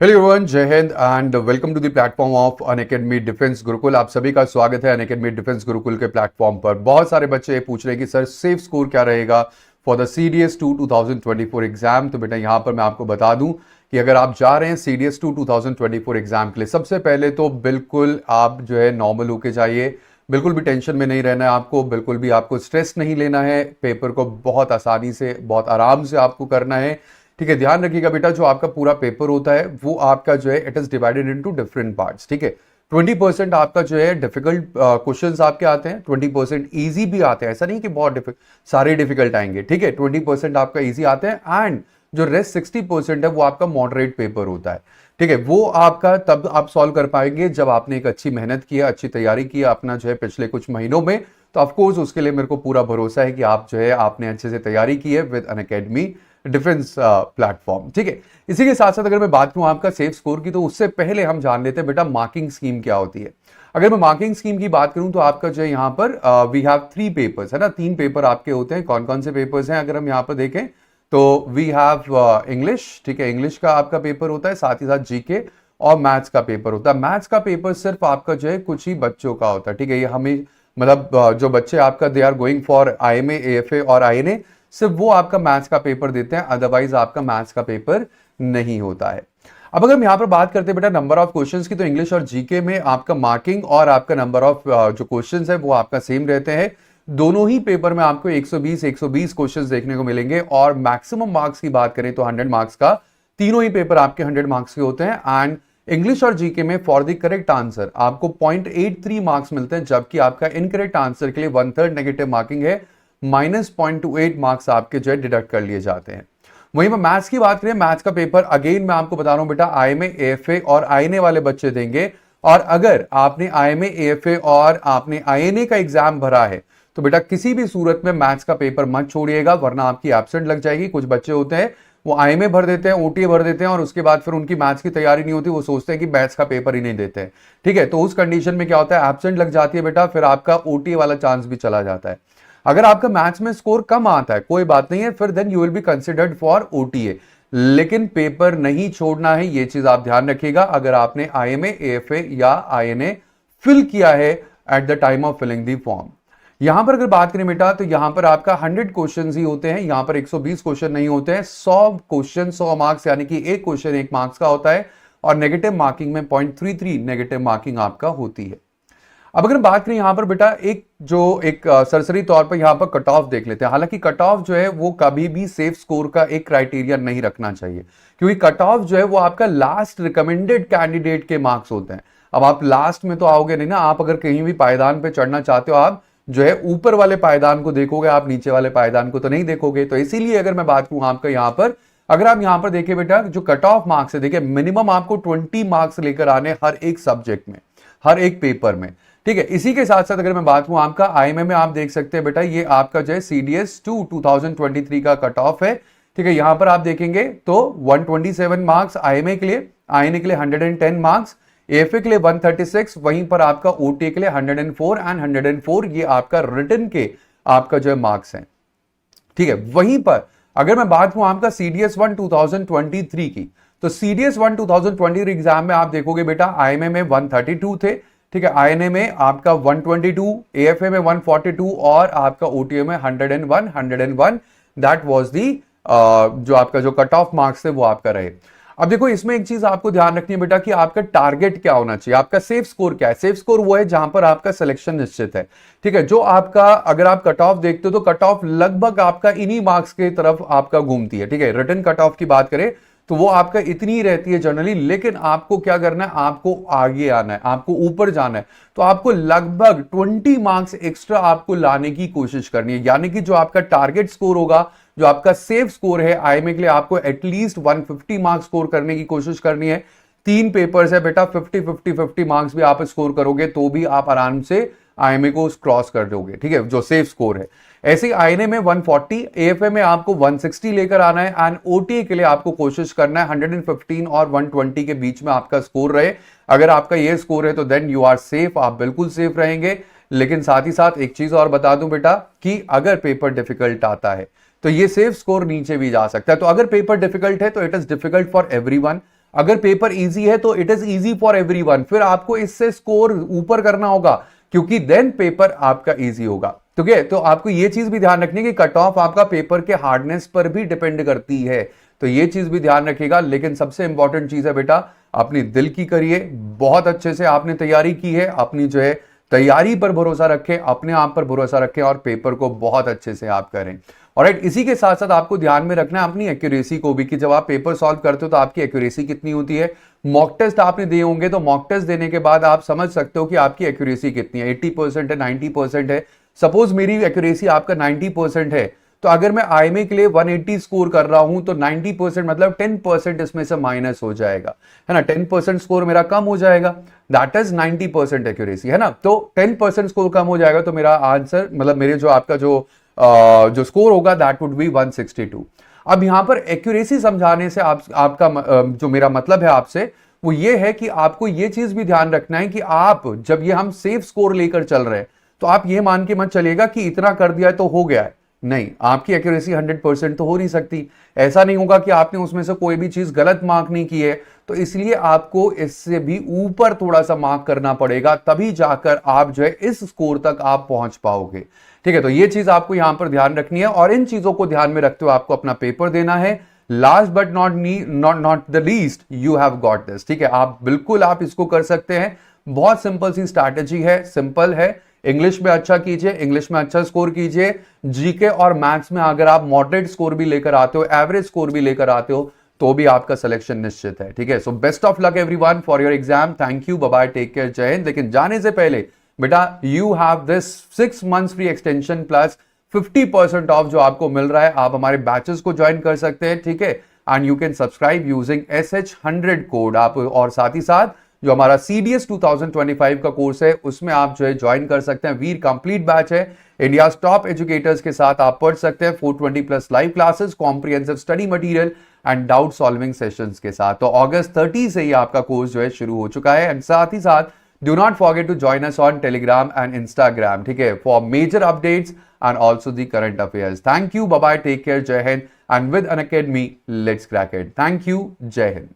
Hello everyone, Jai Hind and welcome to the platform of Unacademy Defence Gurukul. आप सभी का स्वागत है अनअकैडमी डिफेंस गुरुकुल के प्लेटफॉर्म पर। बहुत सारे बच्चे पूछ रहे हैं कि सर सेफ स्कोर क्या रहेगा फॉर द CDS2 2024 एग्जाम। तो बेटा यहाँ पर मैं आपको बता दूं कि अगर आप जा रहे हैं CDS2 2024 एग्जाम के लिए, सबसे पहले तो बिल्कुल आप जो है नॉर्मल होके जाइए। बिल्कुल भी टेंशन में नहीं रहना है आपको, बिल्कुल भी आपको स्ट्रेस नहीं लेना है। पेपर को बहुत आसानी से, बहुत आराम से आपको करना है। ठीक है, ध्यान रखिएगा बेटा, जो आपका पूरा पेपर होता है वो आपका जो है it is divided into different parts. ठीक है, 20% आपका जो है डिफिकल्ट क्वेश्चंस आपके आते हैं, 20% इजी भी आते हैं। ऐसा नहीं कि बहुत सारे डिफिकल्ट आएंगे। ठीक है, 20% आपका इजी आते हैं एंड जो रेस्ट 60% है वो आपका मॉडरेट पेपर होता है। ठीक है, वो आपका तब आप सॉल्व कर पाएंगे जब आपने एक अच्छी मेहनत किया, अच्छी तैयारी किया अपना जो है पिछले कुछ महीनों में। तो ऑफकोर्स उसके लिए मेरे को पूरा भरोसा है कि आप जो है आपने अच्छे से तैयारी की है विद अनअकैडमी डिफेंस प्लेटफॉर्म। ठीक है, इसी के साथ साथ अगर मैं बात करूं आपका सेफ स्कोर की, तो उससे पहले हम जान लेते हैं बेटा मार्किंग स्कीम क्या होती है। अगर मैं मार्किंग स्कीम की बात करूं तो आपका जो है यहाँ पर वी हैव 3 पेपर्स, है ना। 3 पेपर आपके होते हैं। कौन कौन से पेपर्स हैं अगर हम यहाँ पर देखें तो वी हैव इंग्लिश। ठीक है, इंग्लिश का आपका पेपर होता है, साथ ही साथ जीके और मैथ्स का पेपर होता है। मैथ्स का पेपर सिर्फ आपका जो है कुछ ही बच्चों का होता है। ठीक है, ये हमें मतलब जो बच्चे आपका they are going for IMA, AFA और INA, सिर्फ वो आपका मैथ्स का पेपर देते हैं, अदरवाइज आपका मैथ्स का पेपर नहीं होता है। अब अगर हम यहां पर बात करते हैं बेटा नंबर ऑफ क्वेश्चंस की, तो इंग्लिश और जीके में आपका मार्किंग और आपका नंबर ऑफ जो क्वेश्चंस है वो आपका सेम रहते हैं। दोनों ही पेपर में आपको 120 क्वेश्चंस देखने को मिलेंगे और मैक्सिमम मार्क्स की बात करें तो 100 मार्क्स का तीनों ही पेपर आपके 100 मार्क्स के होते हैं। एंड इंग्लिश और जीके में फॉर द करेक्ट आंसर आपको 0.83 मार्क्स मिलते हैं, जबकि आपका इनकरेक्ट आंसर के लिए 1/3 नेगेटिव मार्किंग है, -0.28 मार्क्स आपके जो है डिडक्ट कर लिए जाते हैं। वहीं पर मैथ्स की बात करें, मैथ्स का पेपर अगेन मैं आपको बता रहा हूं बेटा IMA, AFA और INA वाले बच्चे देंगे। और अगर आपने IMA, AFA और आपने INA का एग्जाम भरा है तो बेटा किसी भी सूरत में मैथ्स का पेपर मत छोड़िएगा, वरना आपकी एब्सेंट लग जाएगी। कुछ बच्चे होते हैं वो IMA भर देते हैं, OTA भर देते हैं और उसके बाद फिर उनकी मैथ्स की तैयारी नहीं होती, वो सोचते हैं कि मैथ्स का पेपर ही नहीं देते हैं। ठीक है, तो उस कंडीशन में क्या होता है, एब्सेंट लग जाती है बेटा, फिर आपका OTA वाला चांस भी चला जाता है। अगर आपका मैथ्स में स्कोर कम आता है कोई बात नहीं है, फिर then you will be considered for OTA, लेकिन पेपर नहीं छोड़ना है, ये चीज आप ध्यान रखिएगा। अगर आपने IMA, AFA या INA फिल किया है at the time of filling the form. यहां पर अगर बात करें बेटा तो यहां पर आपका 100 क्वेश्चन ही होते हैं, यहां पर 120 क्वेश्चन नहीं होते हैं। 100 क्वेश्चन 100 मार्क्स, यानी कि एक क्वेश्चन 1 मार्क्स का होता है और नेगेटिव मार्किंग में 0.33 नेगेटिव मार्किंग आपका होती है। अब अगर बात करें यहां पर बेटा एक सरसरी तौर पर यहां पर कट ऑफ देख लेते हैं। हालांकि कट ऑफ जो है वो कभी भी सेफ स्कोर का एक क्राइटेरिया नहीं रखना चाहिए, क्योंकि कट ऑफ जो है वो आपका लास्ट रिकमेंडेड कैंडिडेट के मार्क्स होते हैं। अब आप लास्ट में तो आओगे नहीं ना, आप अगर कहीं भी पायदान पे चढ़ना चाहते हो, आप जो है ऊपर वाले पायदान को देखोगे, आप नीचे वाले पायदान को तो नहीं देखोगे। तो इसीलिए अगर मैं बात करूं आपका यहां पर, अगर आप यहां पर देखिए बेटा जो कट ऑफ मार्क्स है, देखिए मिनिमम आपको 20 मार्क्स लेकर आने हर एक सब्जेक्ट में, हर एक पेपर में। ठीक है, इसी के साथ साथ अगर मैं बात करूं आपका IMA में, आप देख सकते हैं बेटा ये आपका जो है CDS2 2023 का कट ऑफ है। ठीक है, यहां पर आप देखेंगे तो 127 मार्क्स IMA के लिए, INA के लिए 110 मार्क्स, AFA के लिए 136, वहीं पर आपका OTA के लिए 104 एंड 104 ये आपका रिटन के आपका जो है मार्क्स हैं। ठीक है, वहीं पर अगर मैं बात करूं आपका CDS1 2023 की, तो CDS1 2023 एग्जाम में आप देखोगे बेटा IMA में 132 थे। ठीक है, INA में आपका 122, AFA में 142 और आपका OTA में 101 दैट वाज दी जो आपका जो कट ऑफ मार्क्स थे वो आपका रहे। अब देखो इसमें एक चीज आपको ध्यान रखनी है बेटा कि आपका टारगेट क्या होना चाहिए, आपका सेफ स्कोर क्या है। सेफ स्कोर वो है जहां पर आपका सिलेक्शन निश्चित है। ठीक है, जो आपका अगर आप कट ऑफ देखते हो तो कट ऑफ लगभग आपका इन्हीं मार्क्स की तरफ आपका घूमती है। ठीक है, रिटन कट ऑफ की बात करें तो वो आपका इतनी ही रहती है जनरली, लेकिन आपको क्या करना है, आपको आगे आना है, आपको ऊपर जाना है। तो आपको लगभग 20 मार्क्स एक्स्ट्रा आपको लाने की कोशिश करनी है, यानी कि जो आपका टारगेट स्कोर होगा, जो आपका सेफ स्कोर है IMA के लिए, आपको एटलीस्ट 150 मार्क्स स्कोर करने की कोशिश करनी है। 3 पेपर्स है बेटा, 50 मार्क्स भी आप स्कोर करोगे तो भी आप आराम से IMA को क्रॉस कर दोगे। ठीक है, जो सेफ स्कोर है। ऐसे ही INA में 140, AFA में आपको 160 लेकर आना है एंड OTA के लिए आपको कोशिश करना है 115 और 120 के बीच में आपका स्कोर रहे। अगर आपका ये स्कोर है तो देन यू आर सेफ, आप बिल्कुल सेफ रहेंगे। लेकिन साथ ही साथ एक चीज और बता दूं बेटा कि अगर पेपर डिफिकल्ट आता है तो ये सेफ स्कोर नीचे भी जा सकता है। तो अगर पेपर डिफिकल्ट है तो it is difficult for everyone. अगर पेपर इजी है तो it is easy for everyone, फिर आपको इससे स्कोर ऊपर करना होगा, क्योंकि देन पेपर आपका इजी होगा। ठीक है, तो आपको ये चीज भी ध्यान रखनी है कि कट ऑफ आपका पेपर के हार्डनेस पर भी डिपेंड करती है, तो ये चीज भी ध्यान रखिएगा। लेकिन सबसे इंपॉर्टेंट चीज है बेटा, अपनी दिल की करिए, बहुत अच्छे से आपने तैयारी की है, अपनी जो है तैयारी पर भरोसा रखें, अपने आप पर भरोसा रखें और पेपर को बहुत अच्छे से आप करें। ऑलराइट, इसी के साथ साथ आपको ध्यान में रखना है अपनी एक्यूरेसी को भी, कि जब आप पेपर सॉल्व करते हो तो आपकी एक्यूरेसी कितनी होती है। मॉक टेस्ट आपने दिए होंगे, तो मॉक टेस्ट देने के बाद आप समझ सकते हो कि आपकी एक्यूरेसी कितनी है, 80% है, 90% है। सपोज मेरी एक्यूरेसी आपका 90% है, तो अगर मैं आईएमए के लिए 180 स्कोर कर रहा हूं तो 90% मतलब 10% इसमें से माइनस हो जाएगा, है ना, 10% स्कोर मेरा कम हो जाएगा, दैट इज 90% एक्यूरेसी, है ना। तो 10% स्कोर कम हो जाएगा तो मेरा आंसर मतलब मेरे जो आपका जो स्कोर होगा दैट वुड बी 162। अब यहां पर एक्यूरेसी समझाने से आपका जो मेरा मतलब है आपसे वो ये है कि आपको ये चीज भी ध्यान रखना है कि आप जब ये हम सेफ स्कोर लेकर चल रहे हैं तो आप ये मान के मत चलिएगा कि इतना कर दिया तो हो गया है, नहीं, आपकी एक्यूरेसी 100% तो हो नहीं सकती। ऐसा नहीं होगा कि आपने उसमें से कोई भी चीज गलत मार्क नहीं की है, तो इसलिए आपको इससे भी ऊपर थोड़ा सा मार्क करना पड़ेगा, तभी जाकर आप जो है इस स्कोर तक आप पहुंच पाओगे। ठीक है, तो ये चीज आपको यहां पर ध्यान रखनी है और इन चीजों को ध्यान में रखते हुए आपको अपना पेपर देना है। Last but not the least, you have got this. ठीक है, आप बिल्कुल आप इसको कर सकते हैं, बहुत सिंपल सी स्ट्रैटेजी है, सिंपल है। इंग्लिश में अच्छा कीजिए, इंग्लिश में अच्छा स्कोर कीजिए, जीके और मैथ्स में अगर आप मॉडरेट स्कोर भी लेकर आते हो, एवरेज स्कोर भी लेकर आते हो, तो भी आपका सिलेक्शन निश्चित है। ठीक है, so best of luck everyone for your exam. Thank you, bye bye, take care, Jai Hind. लेकिन जाने से पहले बेटा, you have this 6 months free extension plus 50% off जो आपको मिल रहा है। आप हमारे बैचेस को ज्वाइन कर सकते हैं, ठीक है, and you can subscribe using SH100 code आप, और साथ ही साथ जो हमारा CDS 2025 का कोर्स है उसमें आप जो है ज्वाइन कर सकते हैं। वीर कंप्लीट बैच है, इंडिया टॉप एजुकेटर्स के साथ आप पढ़ सकते हैं, 420+ live classes, comprehensive study material and doubt solving sessions के साथ। तो अगस्त 30 से ही आपका कोर्स जो है शुरू हो चुका है। एंड साथ ही साथ do not forget to join us on Telegram and Instagram, ठीक है, for major updates and also the current affairs. Thank you, bye bye, take care, Jai Hind, and with Unacademy let's crack it. Thank you, Jai Hind.